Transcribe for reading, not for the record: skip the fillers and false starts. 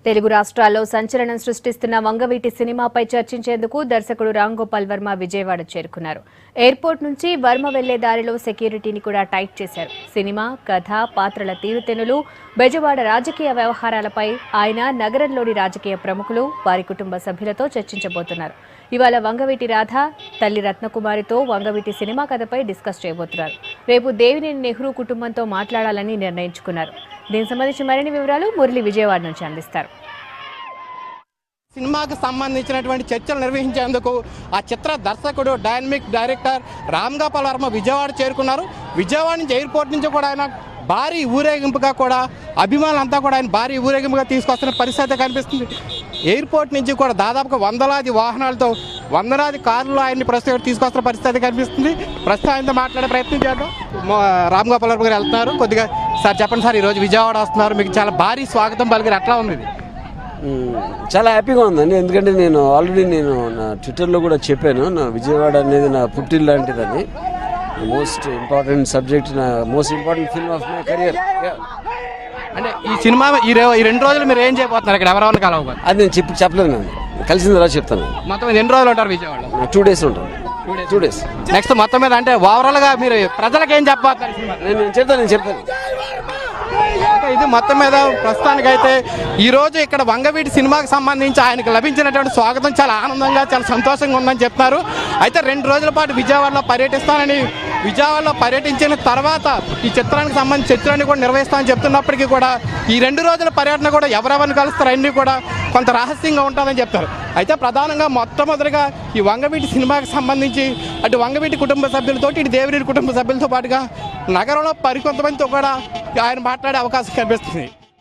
తెలుగు రాష్ట్రాల్లో సంచలనం సృష్టిస్తున్న వంగవీటి సినిమాపై చర్చించేందుకు దర్శకుడు రామ్ గోపాల్ వర్మ విజయవాడ చేరుకున్నారు. ఎయిర్పోర్ట్ నుంచి వర్మ వెళ్లే దారిలో సెక్యూరిటీని కూడా టైట్ చేశారు. సినిమా, కథ, పాత్రల తీరుతెన్నులు, బెజవాడ రాజకీయ వ్యవహారాలపై ఆయన నగరంలోని రాజకీయ ప్రముఖులు, వారి కుటుంబ సభ్యులతో చర్చించబోతున్నారు. ఇవాళ వంగవీటి రాధ తల్లి రత్నకుమారితో వంగవీటి సినిమా కథపై డిస్కస్ చేయబోతున్నారు. రేపు దేవినేని నెహ్రూ కుటుంబంతో మాట్లాడాలని నిర్ణయించుకున్నారు. దీనికి సంబంధించి మరిన్ని వివరాలు మురళి విజయవాడ నుంచి అందిస్తారు. సినిమాకు సంబంధించినటువంటి చర్చలు నిర్వహించేందుకు ఆ చిత్ర దర్శకుడు, డైనమిక్ డైరెక్టర్ రామ్ గోపాల్ వర్మ విజయవాడ చేరుకున్నారు. విజయవాడ నుంచి ఎయిర్పోర్ట్ నుంచి కూడా ఆయన భారీ ఊరేగింపుగా కూడా అభిమానులంతా కూడా ఆయన భారీ ఊరేగింపుగా తీసుకొస్తున్న పరిస్థితి కనిపిస్తుంది. ఎయిర్పోర్ట్ నుంచి కూడా దాదాపుగా వందలాది వాహనాలతో, వందలాది కార్లు ఆయన్ని ప్రస్తుతం తీసుకొస్తున్న పరిస్థితి కనిపిస్తుంది. ప్రస్తుతం ఆయనతో మాట్లాడే ప్రయత్నం చేద్దాం. రామ్ గోపాల్ వర్మ గారు వెళ్తున్నారు. కొద్దిగా సార్ చెప్పండి సార్, ఈరోజు విజయవాడ వస్తున్నారు, మీకు చాలా భారీ స్వాగతం పలికారు, ఎట్లా ఉంది? చాలా హ్యాపీగా ఉందండి. ఎందుకంటే నేను ఆల్రెడీ నా ట్విట్టర్లో కూడా చెప్పాను, నా విజయవాడ అనేది నా పుట్టిల్లు లాంటిదని. మోస్ట్ ఇంపార్టెంట్ సబ్జెక్ట్, నా most important film of my career. అంటే ఈ సినిమా ఈ 2 రోజులు మీరు ఏం చేయబోతున్నారు? ఇక్కడ ఎవరెవరిని కలవబోతున్నారు? అది నేను చెప్పలేదు. కలిసిన తర్వాత చెప్తాను. మొత్తం ఎన్ని రోజులు ఉంటారు విజయవాడ? 2 days ఉంటాను. 2 days. నెక్స్ట్ మొత్తం మీద అంటే ఓవరాల్గా మీరు ప్రజలకు ఏం చెప్పబోతున్నారు? నేను చెప్తాను. ఇది మొత్తం మీద ప్రస్తుతానికైతే ఈరోజు ఇక్కడ వంగవీటి సినిమాకి సంబంధించి ఆయనకు లభించినటువంటి స్వాగతం చాలా ఆనందంగా, చాలా సంతోషంగా ఉందని చెప్తున్నారు. అయితే 2 రోజుల పాటు విజయవాడలో పర్యటిస్తానని, విజయవాడలో పర్యటించిన తర్వాత ఈ చిత్రానికి సంబంధించి చర్చలన్నీ కూడా నిర్వహిస్తామని చెప్తున్నప్పటికీ కూడా ఈ 2 రోజుల పర్యటన కూడా ఎవరెవరిని కలుస్తారు అన్నీ కూడా కొంత రహస్యంగా ఉంటుందని చెప్తారు. అయితే ప్రధానంగా మొట్టమొదటిగా ఈ వంగవీటి సినిమాకి సంబంధించి అటు వంగవీటి కుటుంబ సభ్యులతో, ఇటు దేవినేని కుటుంబ సభ్యులతో పాటుగా నగరంలో మరికొంతమందితో కూడా ఆయన మాట్లాడే అవకాశం కనిపిస్తుంది.